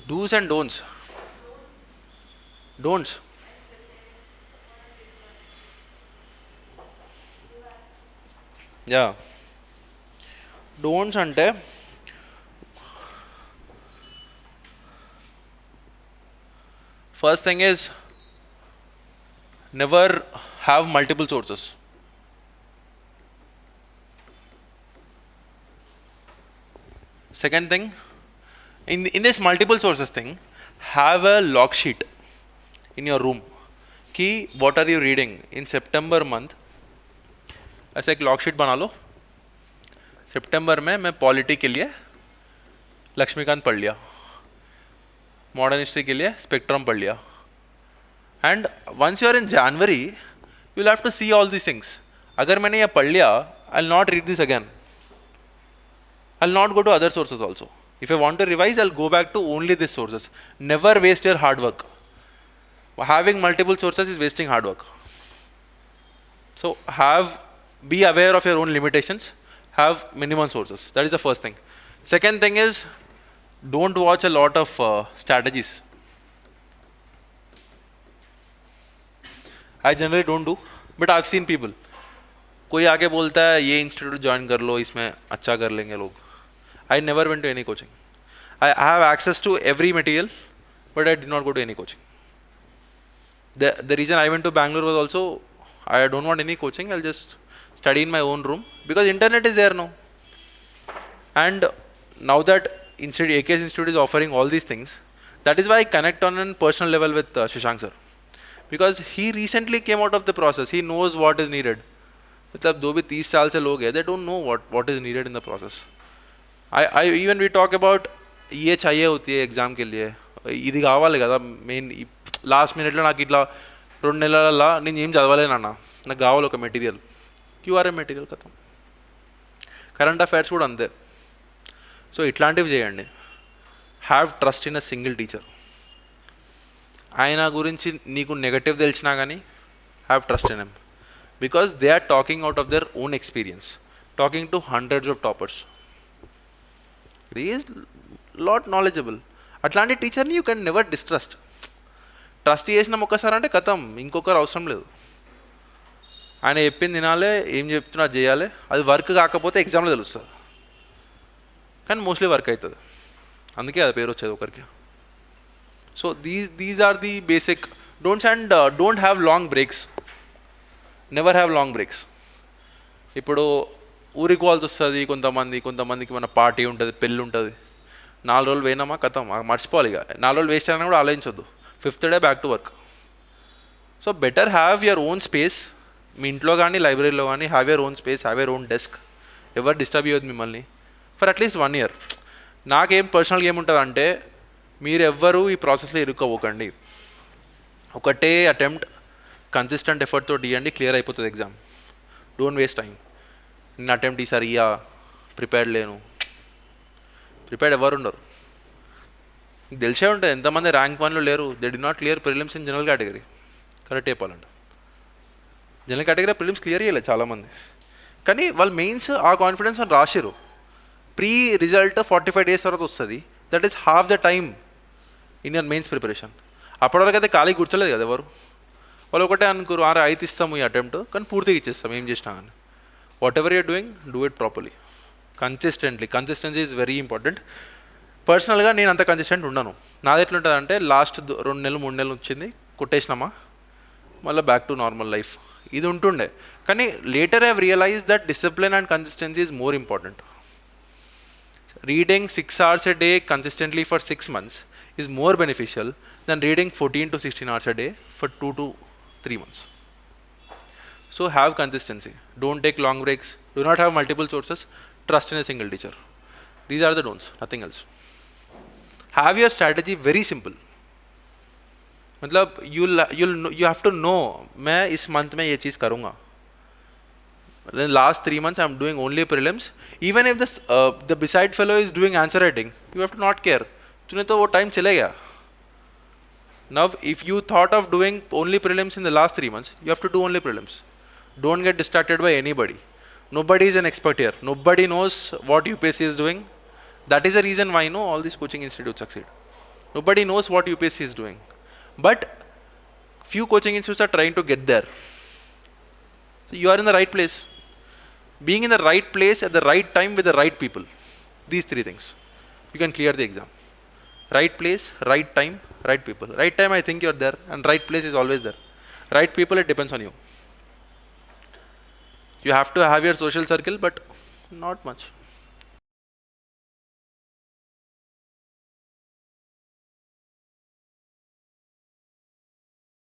Do's and don'ts. Don'ts. Yeah. Don'ts అంటే first thing is never have multiple sources. Second thing, in this multiple sources thing, have a log sheet in your room. कि what are you reading in September month? ऐसा एक log sheet बना लो. सितंबर में मैं polity के लिए लक्ष्मीकांत पढ़ लिया, मॉडर्न हिस्ट्री के लिए स्पेक्ट्रम पढ़ लिया. And once you are in January you will have to see all these things. अगर मैंने ये पढ़ लिया, I will not read this again. I'll not go to other sources also. If I want to revise, I'll go back to only these sources. Never waste your hard work. Having multiple sources is wasting hard work. So be aware of your own limitations. Have minimum sources. That is the first thing. Second thing is, don't watch a lot of strategies. I generally don't do, but I've seen people. कोई आके बोलता है ये institute join कर लो, इसमें अच्छा कर लेंगे लोग. I never went to any coaching. I have access to every material, but I did not go to any coaching. The reason I went to Bangalore was also I don't want any coaching. I'll just study in my own room because internet is there now. And now that AKS Institute is offering all these things, that is why I connect on a personal level with Shashank sir, because he recently came out of the process. He knows what is needed. मतलब दो भी 30 साल से लोग हैं, they don't know what is needed in the process. Even we talk about ये चाहिए होती है एग्जाम के लिए, ఇది కావాలి కదా మెయిన్. లాస్ట్ మినిట్లో నాకు ఇట్లా 2 నెలల నేను ఏం చదవలే నాన్న, నాకు కావాలి ఒక మెటీరియల్. క్యూఆర్ఎం మెటీరియల్ కదా. కరెంట్ అఫైర్స్ కూడా అంతే. సో ఇట్లాంటివి చేయండి. Have trust in a single teacher. ఆయన గురించి నీకు నెగటివ్ తెలిసినా కానీ have trust in him, because they are talking out of their own experience, talking to hundreds of toppers. He is lot knowledgeable. అట్లాంటి టీచర్ని you can never distrust. Trust చేసినాం ఒక్కసారి అంటే కథం, ఇంకొకరు అవసరం లేదు. ఆయన చెప్పింది తినాలి, ఏం చెప్తున్నా చేయాలి. అది వర్క్ కాకపోతే ఎగ్జామ్లో తెలుస్తుంది, కానీ మోస్ట్లీ వర్క్ అవుతుంది. అందుకే అది పేరు వచ్చేది ఒకరికి. So these are the basic don'ts. And don't have long breaks. Never have long breaks. ఇప్పుడు ఊరికి పోవాల్సి వస్తుంది కొంతమందికి మన పార్టీ ఉంటుంది, పెళ్ళి ఉంటుంది. 4 రోజులు పోయినామా కథం, మర్చిపోవాలి. ఇక 4 రోజులు వేస్ట్ అయినా కూడా ఆలోచించొద్దు. 5th day back to work. So better have your own space. మీ ఇంట్లో కానీ లైబ్రరీలో కానీ have your own space, have your own desk. ఎవరు డిస్టర్బ్ చేయొద్దు మిమ్మల్ని ఫర్ అట్లీస్ట్ 1 year. నాకేం పర్సనల్గా ఏముంటుంది అంటే, మీరు ఎవ్వరూ ఈ ప్రాసెస్లో ఇరుక్కోకండి. ఒకటే అటెంప్ట్ కన్సిస్టెంట్ ఎఫర్ట్ తోటి ఇవ్వండి, క్లియర్ అయిపోతుంది ఎగ్జామ్. Don't waste time. నేను అటెంప్ట్ ఈసారి ప్రిపేర్డ్ లేను. ప్రిపేర్డ్ ఎవరు ఉండరు. తెలిసే ఉంటుంది ఎంతమంది ర్యాంక్ 1లో లేరు. They did not clear prelims in general category. Correct చెప్పాలంటే జనరల్ కేటగిరీ ప్రిలిమ్స్ క్లియర్ చేయలేదు చాలామంది, కానీ వాళ్ళు మెయిన్స్ ఆ కాన్ఫిడెన్స్ అని రాసిరు. ప్రీ రిజల్ట్ 45 days తర్వాత వస్తుంది. That is half the time in your mains preparation. అప్పటివరకు అయితే ఖాళీ కూర్చోలేదు కదా ఎవరు. వాళ్ళు ఒకటే అనుకోరు, అయితే ఇస్తాము ఈ అటెంప్ట్, కానీ పూర్తిగా ఇచ్చేస్తాం ఏం చేసినా కానీ. What ever you're doing, do it properly, consistently. Consistency is very important. పర్సనల్గా నేను అంత కన్సిస్టెంట్ ఉన్నాను. నాది ఎట్లుంటుంది అంటే, లాస్ట్ 2 నెలలు 3 నెలలు వచ్చింది, కొట్టేసినామా, మళ్ళీ బ్యాక్ టు నార్మల్ లైఫ్. ఇది ఉంటుండే. కానీ later I realize that discipline and consistency is more important. Reading 6 hours a day consistently for 6 months is more beneficial than reading 14 to 16 hours a day for 2 to 3 months. So have consistency. Don't take long breaks. Do not have multiple sources. Trust in a single teacher. These are the don'ts, nothing else. Have your strategy very simple. मतलब you have to know मैं इस month में ये चीज़ करूँगा. In the last 3 months I'm doing only prelims. Even if the beside fellow is doing answer writing, you have to not care. तूने तो वो time चले गया. Now if you thought of doing only prelims in the last 3 months, you have to do only prelims. Don't get distracted by anybody. Nobody is an expert here. Nobody knows what UPSC is doing. That is the reason why all these coaching institutes succeed. Nobody knows what UPSC is doing. But few coaching institutes are trying to get there. So you are in the right place. Being in the right place at the right time with the right people. These three things. You can clear the exam. Right place, right time, right people. Right time, I think you're there, and right place is always there. Right people, it depends on you. You have to have your social circle, but not much.